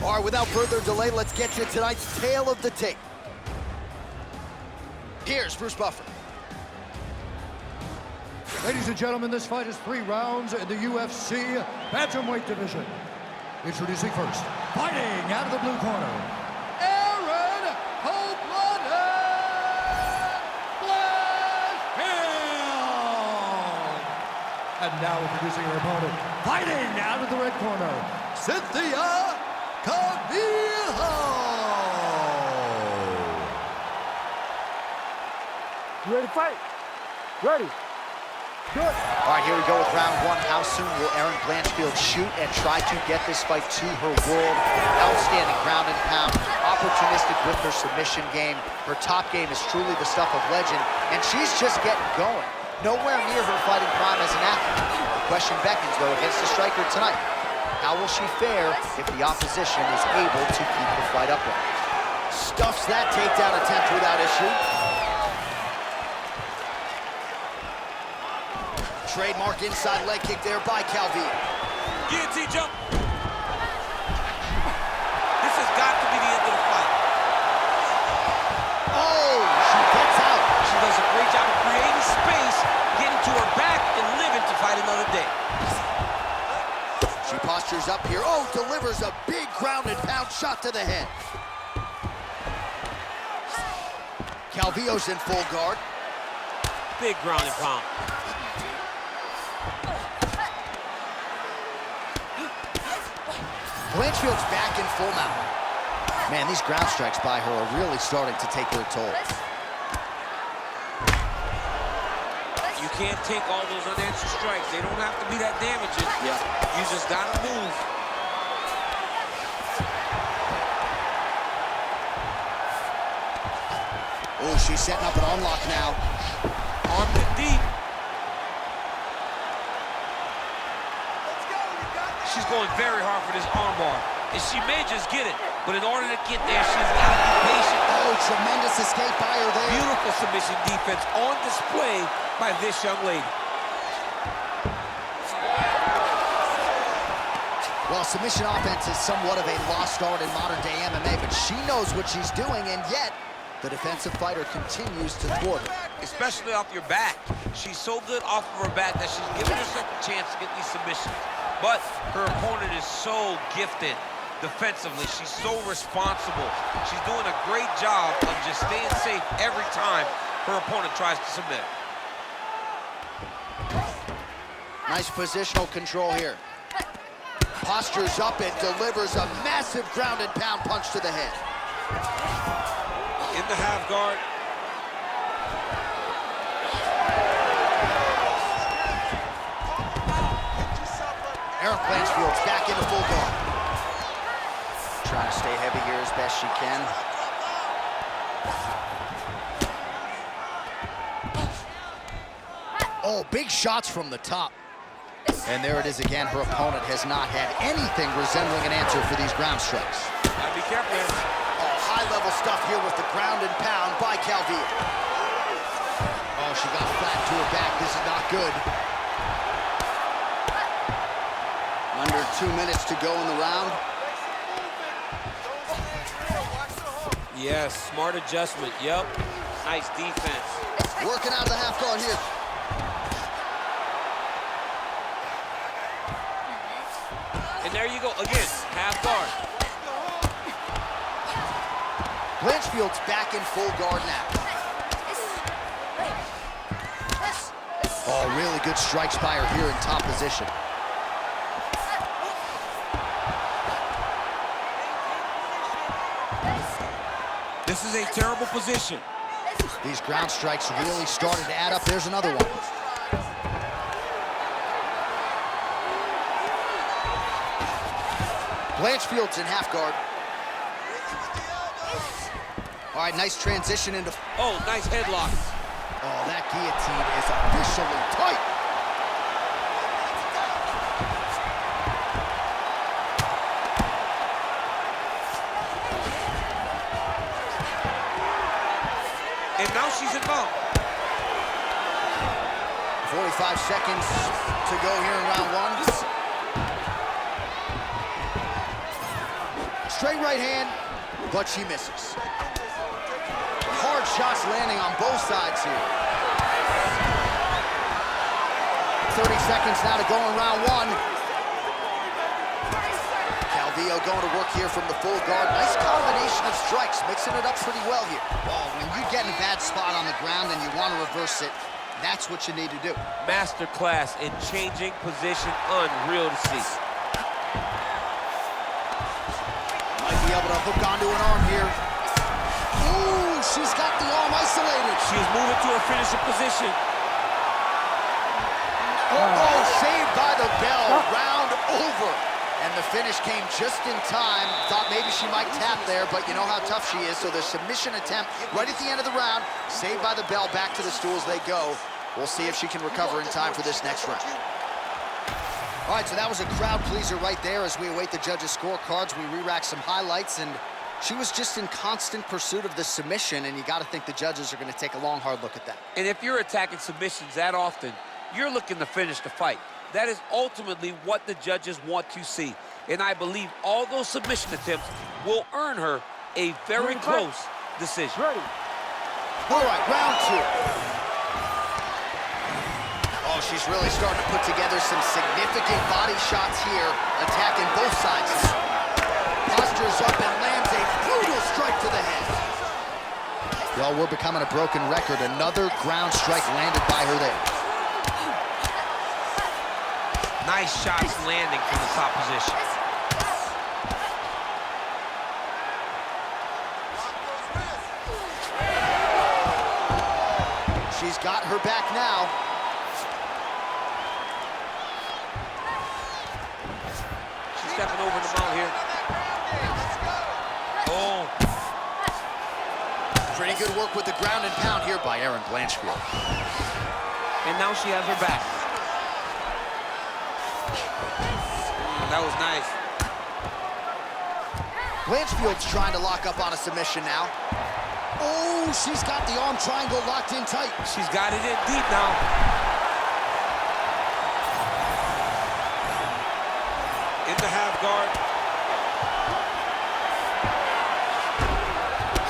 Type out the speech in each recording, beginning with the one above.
All right, without further delay, let's get you tonight's tale of the tape. Here's Bruce Buffer. Ladies and gentlemen, this fight is 3 rounds in the UFC bantamweight division. Introducing first, fighting out of the blue corner, Aaron cold-blooded Blackfield. And now introducing her opponent, fighting out of the red corner, Cynthia Calvillo. You ready to fight? Ready. Good. All right, here we go with round 1. How soon will Erin Blanchfield shoot and try to get this fight to her world? Outstanding ground and pound, opportunistic with her submission game. Her top game is truly the stuff of legend, and she's just getting going. Nowhere near her fighting prime as an athlete. The question beckons, though, against the striker tonight. How will she fare if the opposition is able to keep the fight upright? Stuffs that takedown attempt without issue. Trademark inside leg kick there by Calvillo. Guillotine jump. This has got to be the end of the fight. Oh, she gets out. She does a great job of creating space, getting to her back, and living to fight another day. She postures up here. Oh, delivers a big ground and pound shot to the head. Calvillo's in full guard. Big ground and pound. Blanchfield's back in full mount. Man, these ground strikes by her are really starting to take their toll. You can't take all those unanswered strikes. They don't have to be that damaging. Yeah. You just gotta move. Oh, she's setting up an unlock now. Armed it deep. She's going very hard for this armbar, and she may just get it, but in order to get there, she's got to be patient. Oh, tremendous escape by her there. Beautiful submission defense on display by this young lady. Well, submission offense is somewhat of a lost art in modern-day MMA, but she knows what she's doing, and yet the defensive fighter continues to thwart her. Especially off your back. She's so good off of her back that she's giving herself a chance to get these submissions. But her opponent is so gifted defensively. She's so responsible. She's doing a great job of just staying safe every time her opponent tries to submit. Nice positional control here. Postures up and delivers a massive ground and pound punch to the head. In the half guard. Erin Blanchfield's back into full guard. Trying to stay heavy here as best she can. Oh, big shots from the top. And there it is again. Her opponent has not had anything resembling an answer for these ground strikes. Gotta be careful here. Oh, high-level stuff here with the ground and pound by Calvillo. Oh, she got flat to her back. This is not good. Under 2 minutes to go in the round. Yes, smart adjustment. Yep. Nice defense. Working out of the half guard here. And there you go. Again, half guard. Blanchfield's back in full guard now. Oh, really good strikes by her here in top position. This is a terrible position. These ground strikes really started to add up. There's another one. Blanchfield's in half guard. All right, nice transition into... Oh, nice headlock. Oh, that guillotine is officially tight. And now she's involved. 45 seconds to go here in round one. Straight right hand, but she misses. Hard shots landing on both sides here. 30 seconds now to go in round one. Calvillo going to work here from the full guard. Nice combination of strikes, mixing it up pretty well here. Oh, when you get in a bad spot on the ground and you want to reverse it, that's what you need to do. Masterclass in changing position, unreal to see. Might be able to hook onto an arm here. Ooh, she's got the arm isolated. She's moving to her finishing position. Oh, saved by the bell, round over. And the finish came just in time. Thought maybe she might tap there, but you know how tough she is. So the submission attempt right at the end of the round, saved by the bell, back to the stools they go. We'll see if she can recover in time for this next round. All right, so that was a crowd pleaser right there. As we await the judges' scorecards, we re-rack some highlights, and she was just in constant pursuit of the submission, and you got to think the judges are going to take a long, hard look at that. And if you're attacking submissions that often, you're looking to finish the fight. That is ultimately what the judges want to see. And I believe all those submission attempts will earn her a very close decision. Ready. All right, round two. Oh, she's really starting to put together some significant body shots here, attacking both sides. Postures up and lands a brutal strike to the head. Well, we're becoming a broken record. Another ground strike landed by her there. Nice shots landing from the top position. She's got her back now. She's stepping over the mount here. Oh. Pretty good work with the ground and pound here by Erin Blanchfield. And now she has her back. That was nice. Blanchfield's trying to lock up on a submission now. Oh, she's got the arm triangle locked in tight. She's got it in deep now. In the half guard.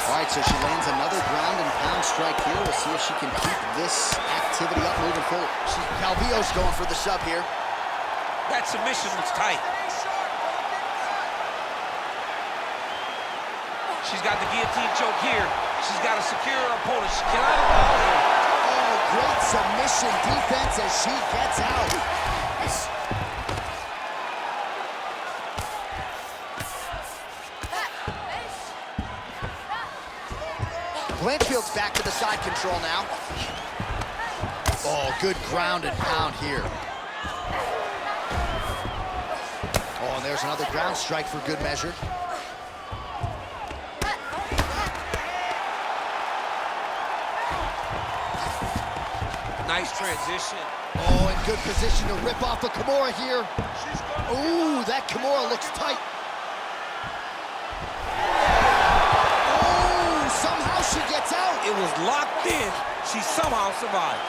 All right, so she lands another ground and pound strike here. We'll see if she can keep this activity up moving forward. Calvillo's going for the sub here. That submission was tight. She's got the guillotine choke here. She's got to secure her opponent. She cannot allow her. Oh, great submission defense as she gets out. Blanchfield's back to the side control now. Oh, good ground and pound here. Oh, and there's another ground strike for good measure. Nice transition. Oh, in good position to rip off a Kimura here. Ooh, that Kimura looks tight. Oh, somehow she gets out. It was locked in. She somehow survived.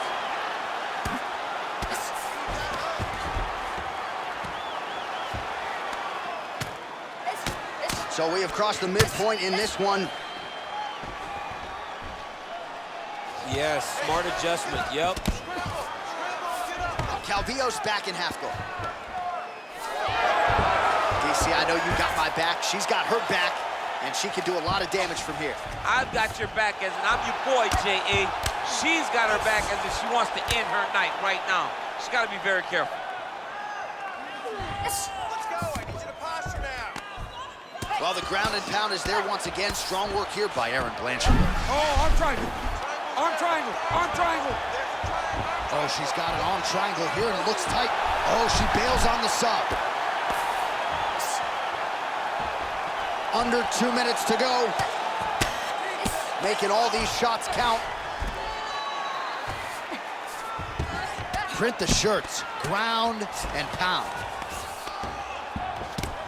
So we have crossed the midpoint in this one. Yes, smart adjustment, yep. Calvillo's back in half guard. DC, I know you got my back. She's got her back, and she can do a lot of damage from here. I've got your back as in I'm your boy, J.A. She's got her back as if she wants to end her night right now. She's got to be very careful. Let's go. I need you to posture now. Well, the ground and pound is there once again. Strong work here by Erin Blanchfield. Oh, arm triangle. Arm triangle. Arm triangle. Oh, she's got an arm triangle here, and it looks tight. Oh, she bails on the sub. Under 2 minutes to go. Making all these shots count. Print the shirts. Ground and pound.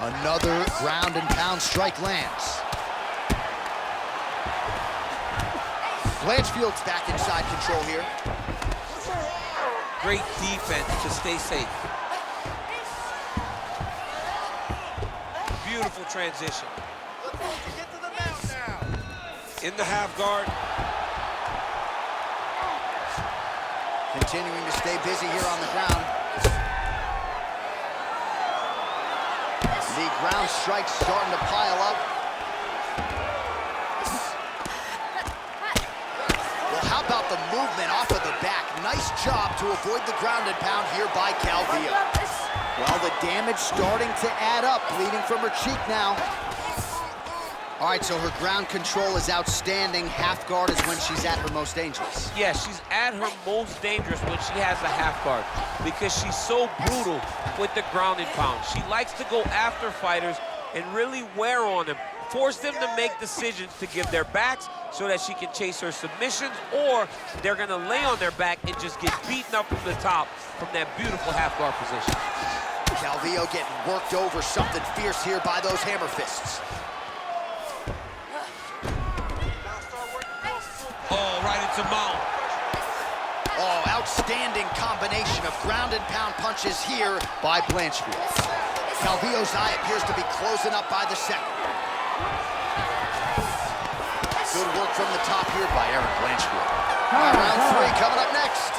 Another ground and pound strike lands. Blanchfield's back inside control here. Great defense to stay safe. Beautiful transition. in the half guard. Continuing to stay busy here on the ground. The ground strikes starting to pile up. Well, how about the movement off of the back? Nice job to avoid the ground and pound here by Calvillo. Well, the damage starting to add up, bleeding from her cheek now. All right, so her ground control is outstanding. Half guard is when she's at her most dangerous. Yeah, she's at her most dangerous when she has a half guard because she's so brutal with the ground and pound. She likes to go after fighters and really wear on them, force them to make decisions to give their backs so that she can chase her submissions, or they're gonna lay on their back and just get beaten up from the top from that beautiful half guard position. Calvillo getting worked over, something fierce here by those hammer fists. Oh, right into mount. Oh, outstanding combination of ground and pound punches here by Blanchfield. Calvillo's eye appears to be closing up by the second. Good work from the top here by Erin Blanchfield. Round 3 coming up next.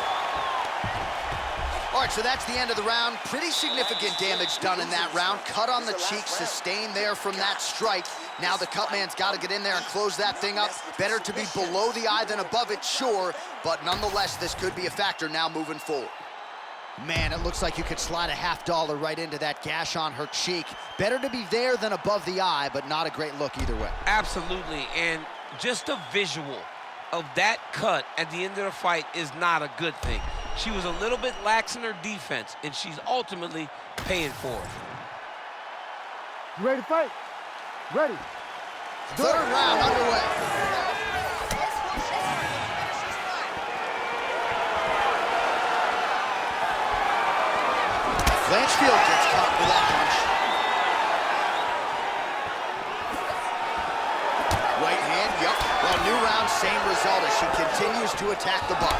All right, so that's the end of the round. Pretty significant damage done in that round. Cut on the cheek, sustained there from that strike. Now the cut man's got to get in there and close that thing up. Better to be below the eye than above it, sure, but nonetheless, this could be a factor now moving forward. Man, it looks like you could slide a $50 right into that gash on her cheek. Better to be there than above the eye, but not a great look either way. Absolutely, and just a visual of that cut at the end of the fight is not a good thing. She was a little bit lax in her defense, and she's ultimately paying for it. You ready to fight? Ready. Third round underway. Blanchfield gets caught with that punch. Right hand, yup. Well, new round, same result as she continues to attack the body.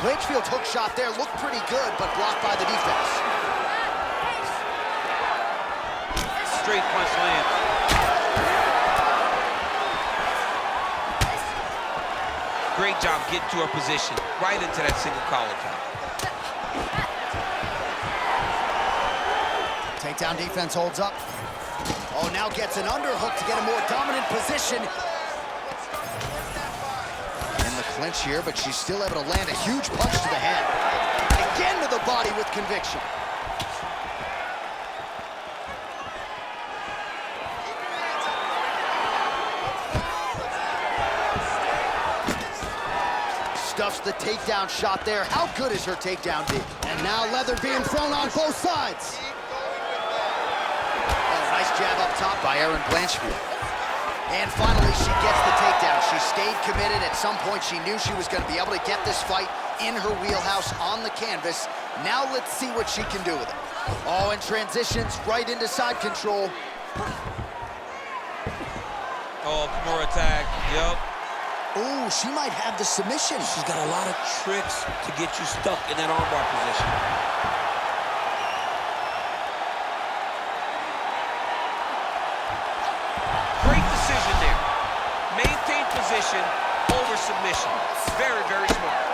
Blanchfield's hook shot there looked pretty good, but blocked by the defense. Straight punch lands. Great job getting to her position, right into that single collar top. Takedown defense holds up. Oh, now gets an underhook to get a more dominant position. In the clinch here, but she's still able to land a huge punch to the head. Again to the body with conviction. Stuffs the takedown shot there. How good is her takedown, D? And now leather being thrown on both sides. Oh, nice jab up top by Erin Blanchfield. And finally, she gets the takedown. She stayed committed. At some point, she knew she was going to be able to get this fight in her wheelhouse on the canvas. Now let's see what she can do with it. Oh, and transitions right into side control. Oh, Kimura tag, yep. Ooh, she might have the submission. She's got a lot of tricks to get you stuck in that armbar position. Great decision there. Maintain position over submission. Very, very smart.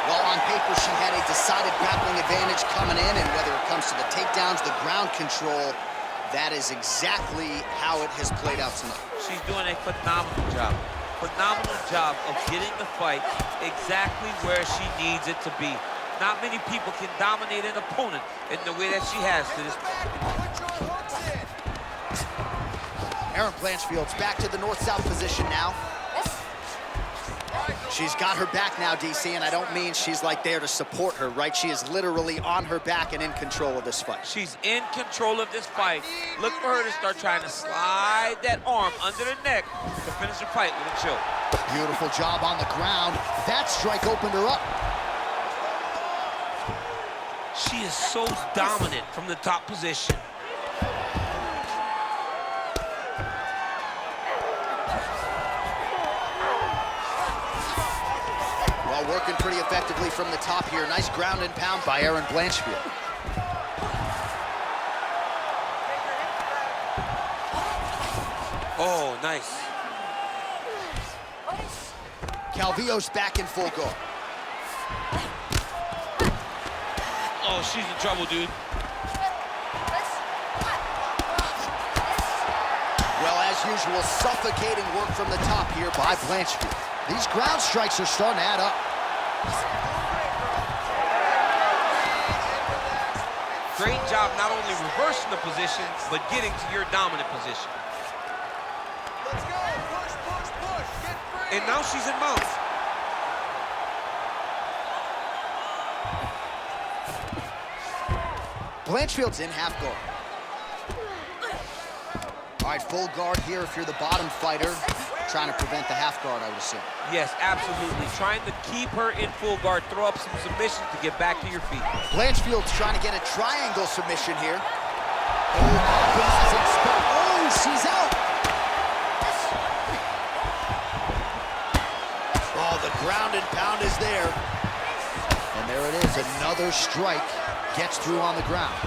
Well, on paper, she had a decided grappling advantage coming in, and whether it comes to the takedowns, the ground control, that is exactly how it has played out tonight. She's doing a phenomenal job. Phenomenal job of getting the fight exactly where she needs it to be. Not many people can dominate an opponent in the way that she has to this point. Erin Blanchfield's back to the north-south position now. She's got her back now, DC, and I don't mean she's like there to support her, right? She is literally on her back and in control of this fight. She's in control of this fight. Look for her to start trying to slide that arm under the neck to finish the fight with a choke. Beautiful job on the ground. That strike opened her up. She is so dominant from the top position. Well, working pretty effectively from the top here. Nice ground and pound by Erin Blanchfield. Oh, nice. Calvillo's back in full guard. Oh, she's in trouble, dude. Well, as usual, suffocating work from the top here by Blanchfield. These ground strikes are starting to add up. Great job not only reversing the position, but getting to your dominant position. Let's go. Push, push, push. Get free. And now she's in mount. Blanchfield's in half guard. All right, full guard here if you're the bottom fighter. Trying to prevent the half guard, I would assume. Yes, absolutely. Trying to keep her in full guard, throw up some submissions to get back to your feet. Blanchfield's trying to get a triangle submission here. Oh, she's out. Oh, the ground and pound is there. And there it is, another strike gets through on the ground.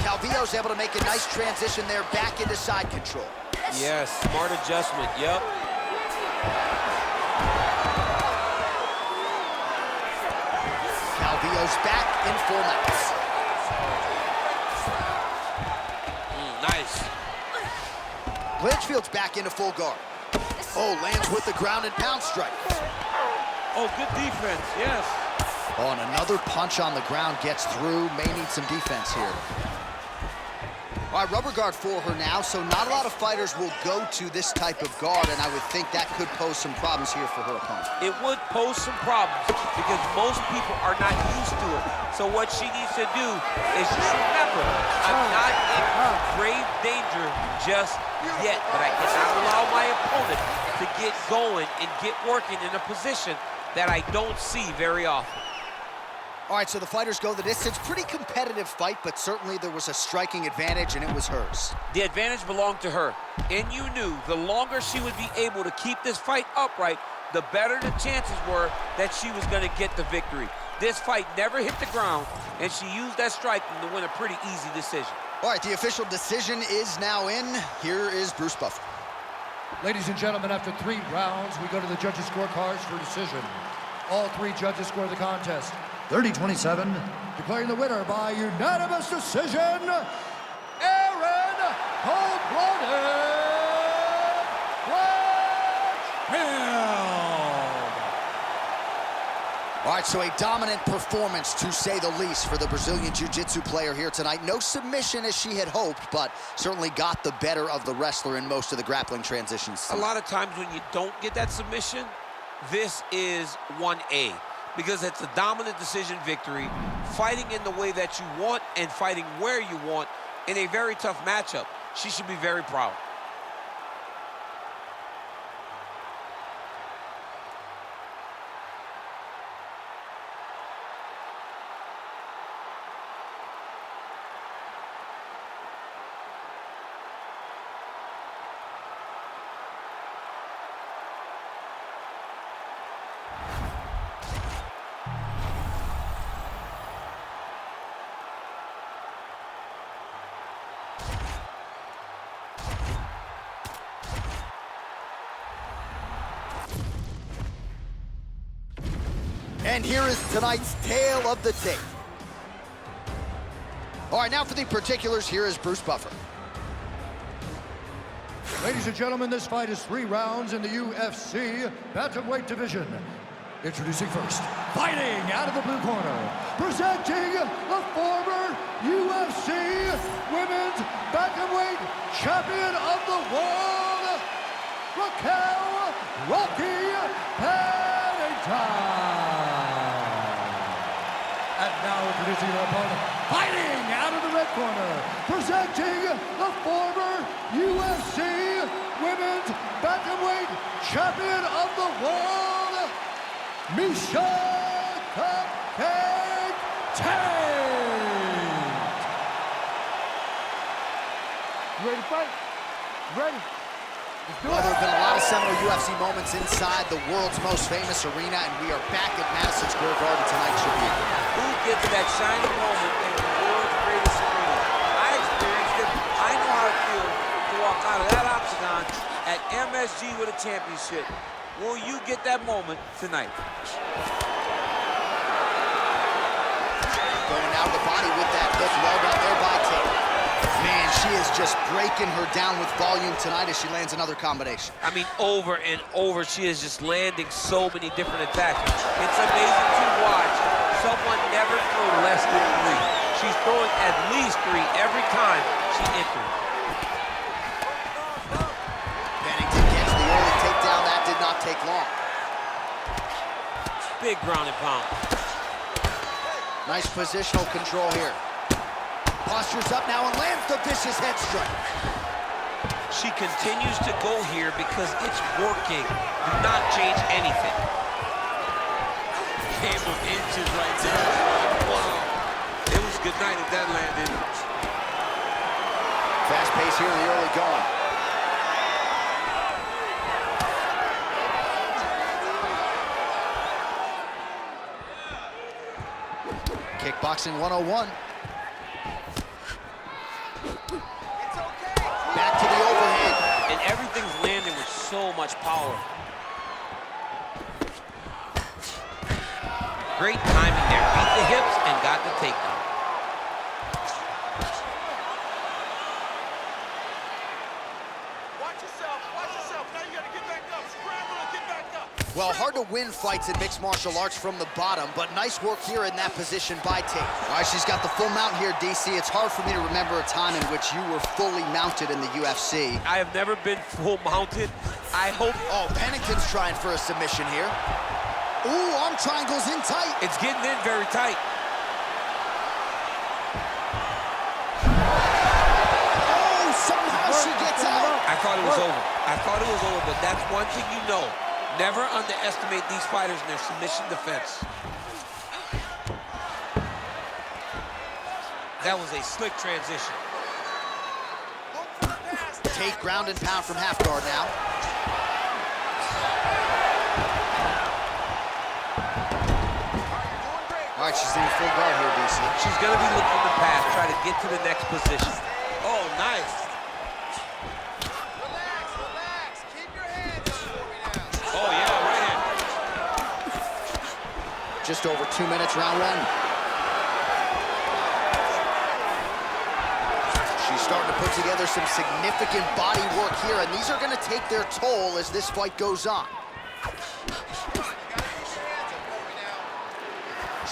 Calvillo's able to make a nice transition there back into side control. Yes, smart adjustment, yep. Calvillo's back in full mounts. Nice. Blanchfield's back into full guard. Oh, lands with the ground and pound strike. Oh, good defense, yes. Oh, and another punch on the ground gets through. May need some defense here. All right, rubber guard for her now, so not a lot of fighters will go to this type of guard, and I would think that could pose some problems here for her opponent. It would pose some problems because most people are not used to it. So what she needs to do is just remember, I'm not in grave danger just yet, but I cannot allow my opponent to get going and get working in a position that I don't see very often. All right, so the fighters go the distance. Pretty competitive fight, but certainly there was a striking advantage, and it was hers. The advantage belonged to her, and you knew the longer she would be able to keep this fight upright, the better the chances were that she was going to get the victory. This fight never hit the ground, and she used that striking to win a pretty easy decision. All right, the official decision is now in. Here is Bruce Buffer. Ladies and gentlemen, after 3 rounds, we go to the judges' scorecards for decision. All 3 judges score the contest 30-27, declaring the winner by unanimous decision, Aaron Cold-Blooded Blanchfield. All right, so a dominant performance, to say the least, for the Brazilian Jiu-Jitsu player here tonight. No submission as she had hoped, but certainly got the better of the wrestler in most of the grappling transitions. A lot of times when you don't get that submission, this is 1A. Because it's a dominant decision victory, fighting in the way that you want and fighting where you want in a very tough matchup. She should be very proud. And here is tonight's tale of the tape. All right, now for the particulars, here is Bruce Buffer. Ladies and gentlemen, this fight is 3 rounds in the UFC bantamweight division. Introducing first, fighting out of the blue corner, presenting the former UFC Women's Bantamweight Champion of the World, Raquel Rocky Pennington. And now introducing her opponent, fighting out of the red corner, presenting the former UFC Women's Bantamweight Champion of the World, Misha Cupcake Tate. You ready to fight? Ready? Well, there have been a lot of seminal UFC moments inside the world's most famous arena, and we are back at Madison Square Garden tonight. Should be a good one. Who gets that shining moment in the world's greatest arena? I experienced it. I know how it feels to walk out of that at MSG with a championship. Will you get that moment tonight? Going out of the body with that hook. Well done there by Tate. Man, she is just breaking her down with volume tonight as she lands another combination. I mean, over and over, she is just landing so many different attacks. It's amazing to watch someone never throw less than 3. She's throwing at least 3 every time she enters. Pennington gets the early takedown. That did not take long. Big ground and pound. Nice positional control here. Postures up now and lands the vicious head strike. She continues to go here because it's working. Do not change anything. Game of inches right there. Wow. It was good night if that landed. Fast pace here in the early going. Kickboxing 101. Back to the overhead. And everything's landing with so much power. Great timing there. Beat the hips and got the takedown. Watch yourself. Now you gotta get back up. Scramble and get back up. Well, hard to win fights in mixed martial arts from the bottom, but nice work here in that position by Tate. All right, she's got the full mount here, DC. It's hard for me to remember a time in which you were fully mounted in the UFC. I have never been full mounted. I hope. Oh, Pennington's trying for a submission here. Ooh, arm triangles in tight. It's getting in very tight. Oh, somehow she gets out. I thought it was over, but that's one thing you know. Never underestimate these fighters in their submission defense. That was a slick transition. Tate ground and pound from half guard now. All right, she's in full guard here, DC. She's going to be looking to pass, try to get to the next position. Oh, nice. Relax. Keep your hands up for me now. Oh, yeah, right hand. Just over 2 minutes, round one. She's starting to put together some significant body work here, and these are going to take their toll as this fight goes on.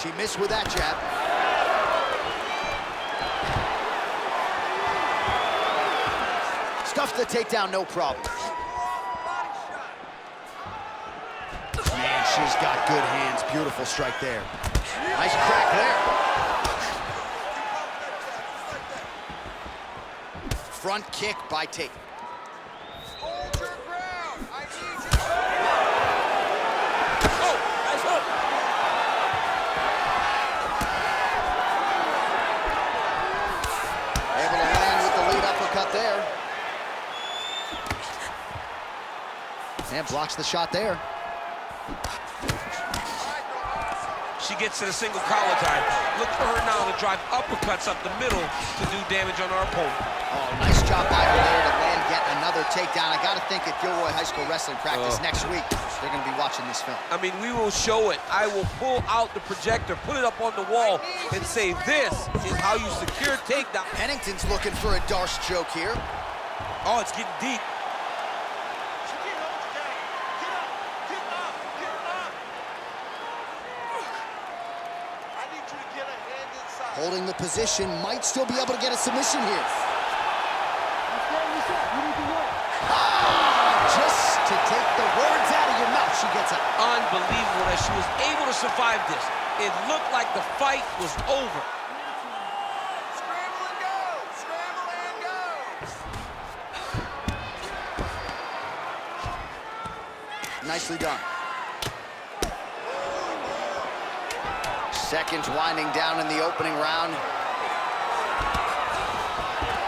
She missed with that jab. Stuffed the takedown, no problem. Man, she's got good hands. Beautiful strike there. Nice crack there. Front kick by Tate. Hold your ground. I need you. Oh, nice hook. Able to land with the lead uppercut there. And blocks the shot there. She gets to the single collar tie. Look for her now to drive uppercuts up the middle to do damage on our opponent. Oh, nice job by her there to land yet another takedown. I got to think at Gilroy High School wrestling practice next week, they're going to be watching this film. I mean, we will show it. I will pull out the projector, put it up on the wall, and say, this is how you secure takedown. Pennington's looking for a Darce choke here. Oh, it's getting deep. She can't hold you down. Get up. I need you to get a hand inside. Holding the position, might still be able to get a submission here. Just to take the words out of your mouth, she gets out. Unbelievable that she was able to survive this. It looked like the fight was over. Scramble and go. Scramble and go. Nicely done. Seconds winding down in the opening round.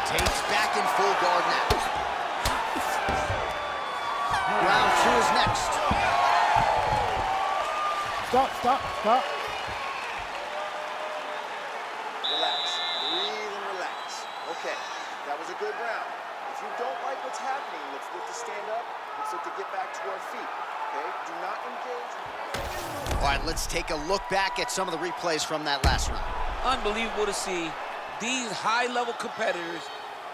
Tate's back in full guard now. Round two is next. Stop. Relax. Breathe and relax. Okay, that was a good round. If If you don't like what's happening, let's look to stand up. Let's look to get back to our feet, okay? Do not engage. All right, let's take a look back at some of the replays from that last round. Unbelievable to see these high-level competitors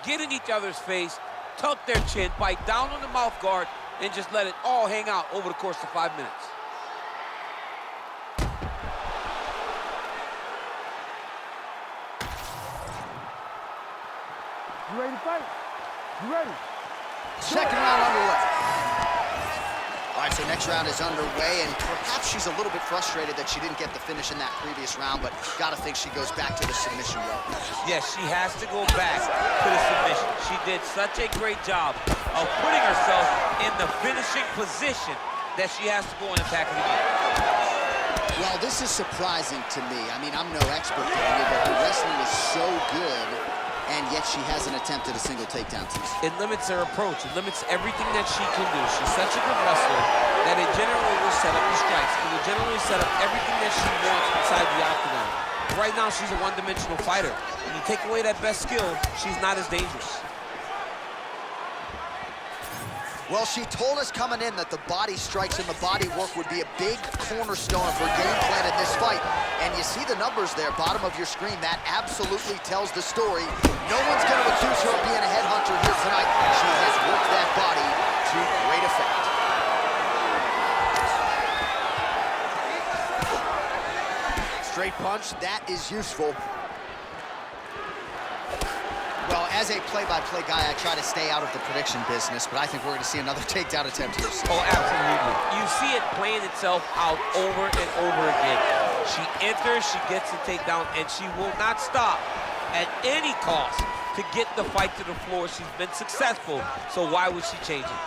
get in each other's face, tuck their chin, bite down on the mouth guard, and just let it all hang out over the course of 5 minutes. You ready to fight? You ready? Second round underway. All right, so next round is underway, and perhaps she's a little bit frustrated that she didn't get the finish in that previous round, but gotta think she goes back to the submission road. Yes, she has to go back to the submission. She did such a great job of putting herself in the finishing position that she has to go and attack it again. Well, this is surprising to me. I mean, I'm no expert here, but her wrestling is so good, and yet she hasn't attempted a single takedown tonight. It limits her approach. It limits everything that she can do. She's such a good wrestler that it generally will set up the strikes. It will generally set up everything that she wants inside the octagon. Right now, she's a one-dimensional fighter. When you take away that best skill, she's not as dangerous. Well, she told us coming in that the body strikes and the body work would be a big cornerstone of her game plan in this fight. And you see the numbers there, bottom of your screen. That absolutely tells the story. No one's going to accuse her of being a headhunter here tonight. She has worked that body to great effect. Straight punch, that is useful. Well, as a play-by-play guy, I try to stay out of the prediction business, but I think we're going to see another takedown attempt here soon. Oh, absolutely. You see it playing itself out over and over again. She enters, she gets the takedown, and she will not stop at any cost to get the fight to the floor. She's been successful, so why would she change it?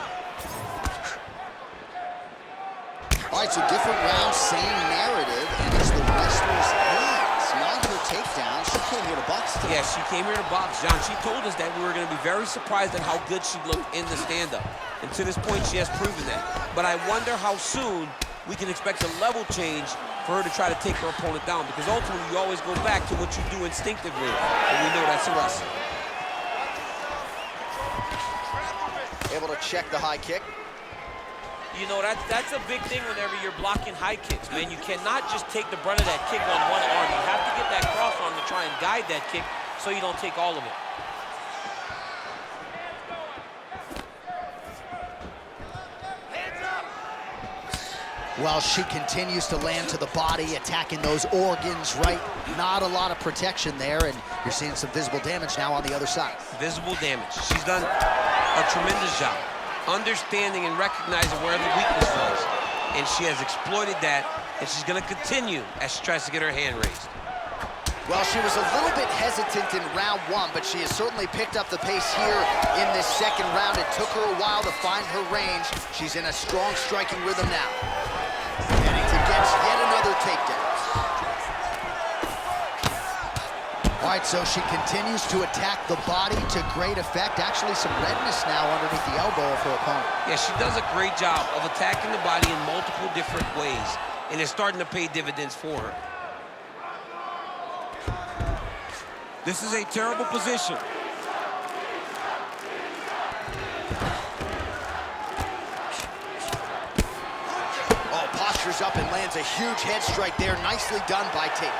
All right, so different rounds, same narrative, and it's the wrestler's hands, not her takedown. She came here to box today. Yeah, she came here to box, John. She told us that we were going to be very surprised at how good she looked in the stand-up. And to this point, she has proven that. But I wonder how soon we can expect a level change for her to try to take her opponent down, because ultimately you always go back to what you do instinctively, and we know that's a wrestling. Able to check the high kick. You know, that's a big thing whenever you're blocking high kicks, man. You cannot just take the brunt of that kick on one arm. You have to get that cross arm to try and guide that kick so you don't take all of it. Well, she continues to land to the body, attacking those organs, right? Not a lot of protection there, and you're seeing some visible damage now on the other side. Visible damage. She's done a tremendous job understanding and recognizing where the weakness was. And she has exploited that, and she's going to continue as she tries to get her hand raised. Well, she was a little bit hesitant in round one, but she has certainly picked up the pace here in this second round. It took her a while to find her range. She's in a strong striking rhythm now. Heading to get yet another takedown. All right, so she continues to attack the body to great effect. Actually, some redness now underneath the elbow of her opponent. Yeah, she does a great job of attacking the body in multiple different ways, and it's starting to pay dividends for her. This is a terrible position. Oh, postures up and lands a huge head strike there. Nicely done by Tate.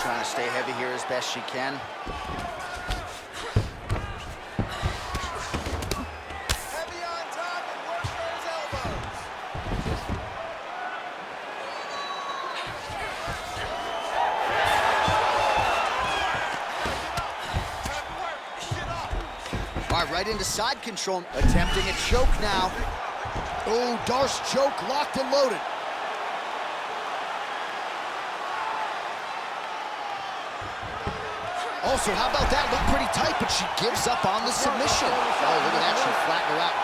Trying to stay heavy here as best she can. Heavy on top and work those elbows. All right, right into side control. Attempting a choke now. Oh, Darce choke locked and loaded. Also, how about that? Looked pretty tight, but she gives up on the submission. Oh, look at that. She flattened her out.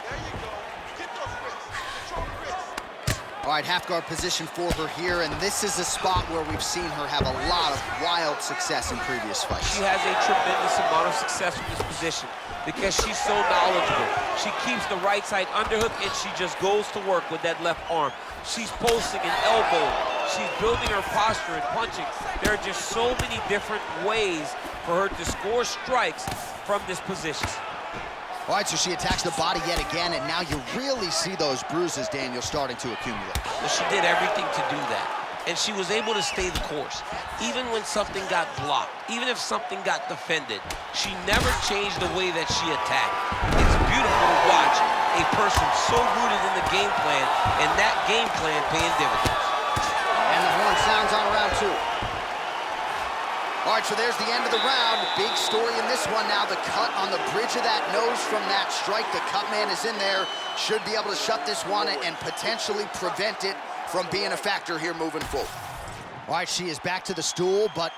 There you go. Get those wrists. Control the wrists. All right, half guard position for her here, and this is a spot where we've seen her have a lot of wild success in previous fights. She has a tremendous amount of success with this position because she's so knowledgeable. She keeps the right side underhook, and she just goes to work with that left arm. She's posting an elbow. She's building her posture and punching. There are just so many different ways for her to score strikes from this position. All right, so she attacks the body yet again, and now you really see those bruises, Daniel, starting to accumulate. Well, she did everything to do that, and she was able to stay the course. Even when something got blocked, even if something got defended, she never changed the way that she attacked. It's beautiful to watch a person so rooted in the game plan, and that game plan paying dividends. And the horn sounds on round 2. All right, so there's the end of the round. Big story in this one now. The cut on the bridge of that nose from that strike. The cut man is in there. Should be able to shut this one and potentially prevent it from being a factor here moving forward. All right, she is back to the stool, but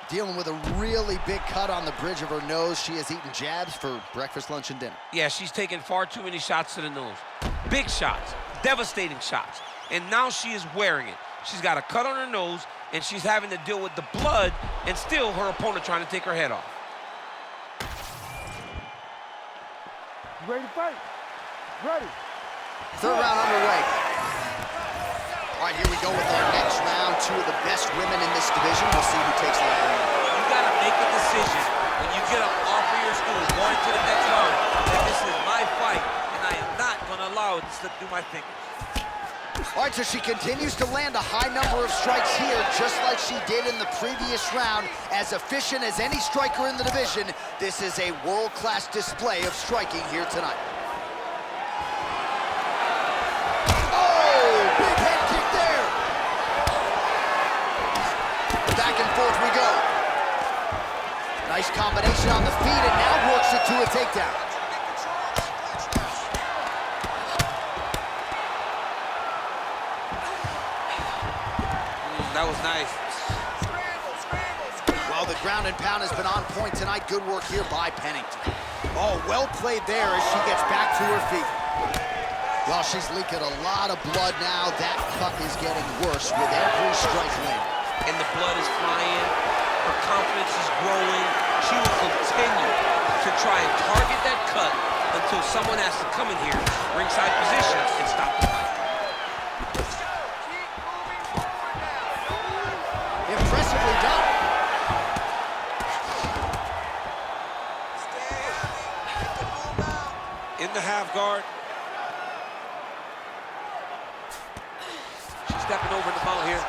dealing with a really big cut on the bridge of her nose. She has eaten jabs for breakfast, lunch, and dinner. Yeah, she's taken far too many shots to the nose. Big shots, devastating shots. And now she is wearing it. She's got a cut on her nose, and she's having to deal with the blood, and still her opponent trying to take her head off. You ready to fight? Ready. Third round underway. All right, here we go with our next round. Two of the best women in this division. We'll see who takes the upper hand. You gotta make a decision when you get up off of your stool, going to the next round, that this is my fight, and I am not gonna allow it to slip through my fingers. All right, so she continues to land a high number of strikes here, just like she did in the previous round. As efficient as any striker in the division, this is a world-class display of striking here tonight. Oh, big head kick there. Back and forth we go. Nice combination on the feet, and now works it to a takedown. That was nice. Well, the ground and pound has been on point tonight. Good work here by Pennington. Oh, well played there as she gets back to her feet. Well, she's leaking a lot of blood now. That cut is getting worse with every strike landed. And the blood is flying. Her confidence is growing. She will continue to try and target that cut until someone has to come in here, ringside position, and stop the fight. Impressively done. In the half guard. She's stepping over the mount here.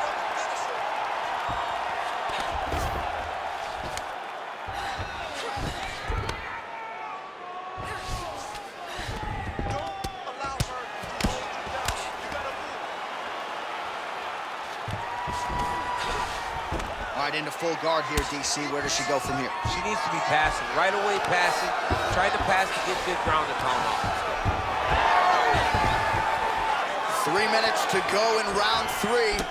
All right, into full guard here, DC. Where does she go from here? She needs to be passing, right away passing. Trying to pass to get good ground and pound off. 3 minutes to go in round 3.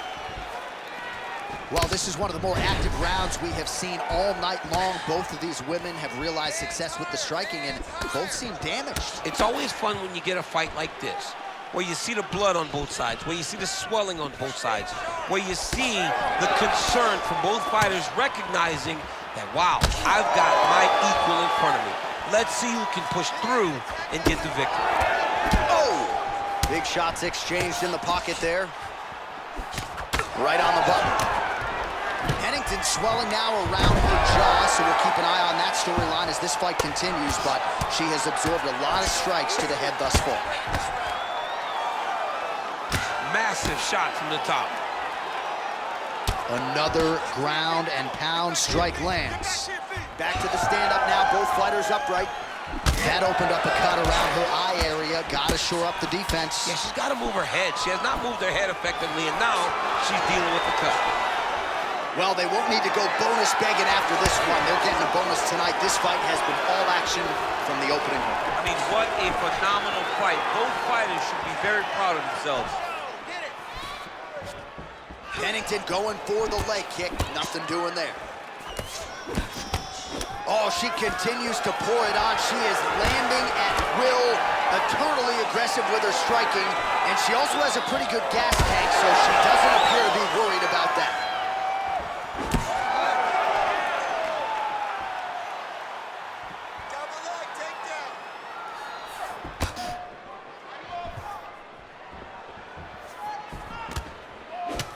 Well, this is one of the more active rounds we have seen all night long. Both of these women have realized success with the striking, and both seem damaged. It's always fun when you get a fight like this, where you see the blood on both sides, where you see the swelling on both sides, where you see the concern from both fighters recognizing that, wow, I've got my equal in front of me. Let's see who can push through and get the victory. Oh! Big shots exchanged in the pocket there. Right on the button. Pennington swelling now around her jaw, so we'll keep an eye on that storyline as this fight continues, but she has absorbed a lot of strikes to the head thus far. Massive shot from the top. Another ground and pound strike lands. Back to the stand-up now, both fighters upright. That opened up a cut around her eye area. Got to shore up the defense. Yeah, she's got to move her head. She has not moved her head effectively, and now she's dealing with the cut. Well, they won't need to go bonus begging after this one. They're getting a bonus tonight. This fight has been all action from the opening. I mean, what a phenomenal fight. Both fighters should be very proud of themselves. Pennington going for the leg kick. Nothing doing there. Oh, she continues to pour it on. She is landing at will Eternally aggressive with her striking, and she also has a pretty good gas tank, so she doesn't appear to be worried about that. Double leg takedown.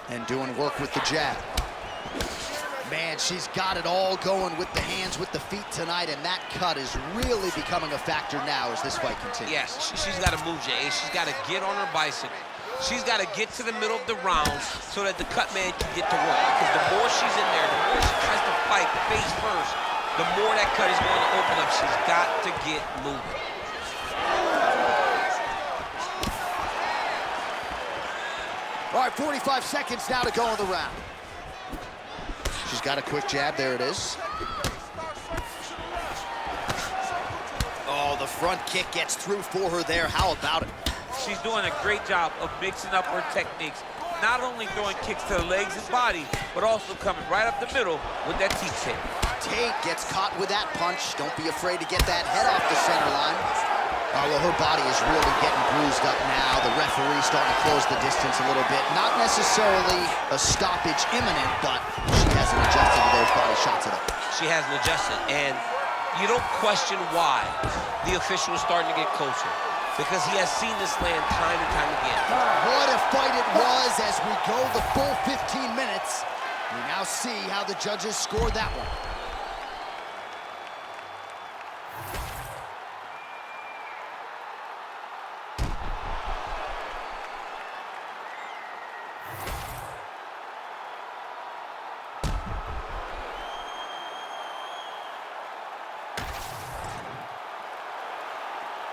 And doing work with the jab. Man, she's got it all going with the hands, with the feet tonight, and that cut is really becoming a factor now as this fight continues. Yes, she's got to move, Jay. She's got to get on her bicycle. She's got to get to the middle of the rounds so that the cut man can get to work. Because the more she's in there, the more she tries to fight face first, the more that cut is going to open up. She's got to get moving. All right, 45 seconds now to go in the round. She's got a quick jab, there it is. Oh, the front kick gets through for her there. How about it? She's doing a great job of mixing up her techniques, not only throwing kicks to the legs and body, but also coming right up the middle with that T-tip. Tate gets caught with that punch. Don't be afraid to get that head off the center line. Oh, well, her body is really getting bruised up now. The referee's starting to close the distance a little bit. Not necessarily a stoppage imminent, but she hasn't adjusted to those body shots at all. She hasn't adjusted, and you don't question why the official is starting to get closer, because he has seen this land time and time again. What a fight it was as we go the full 15 minutes. We now see how the judges scored that one.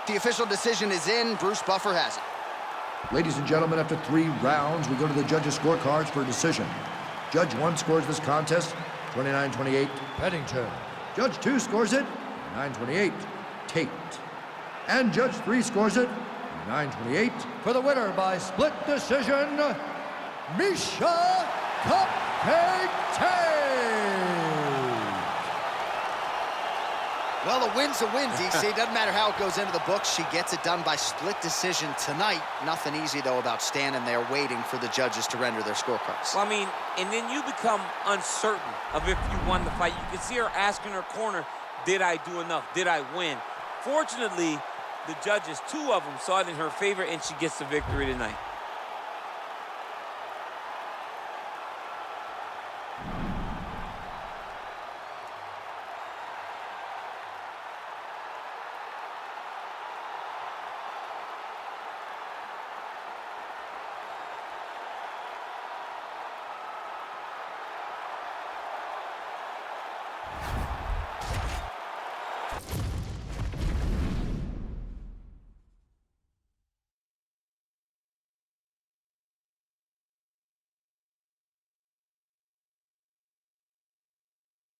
The official decision is in. Bruce Buffer has it. Ladies and gentlemen, after 3 rounds, we go to the judges' scorecards for a decision. Judge 1 scores this contest, 29-28, Pennington. Judge 2 scores it, 9-28, Tate. And Judge 3 scores it, 9-28. For the winner by split decision, Miesha Cupcake Tate. Well, a win's a win, DC. Doesn't matter how it goes into the books. She gets it done by split decision tonight. Nothing easy, though, about standing there waiting for the judges to render their scorecards. Well, I mean, and then you become uncertain of if you won the fight. You can see her asking her corner, did I do enough? Did I win? Fortunately, the judges, 2 of them, saw it in her favor, and she gets the victory tonight.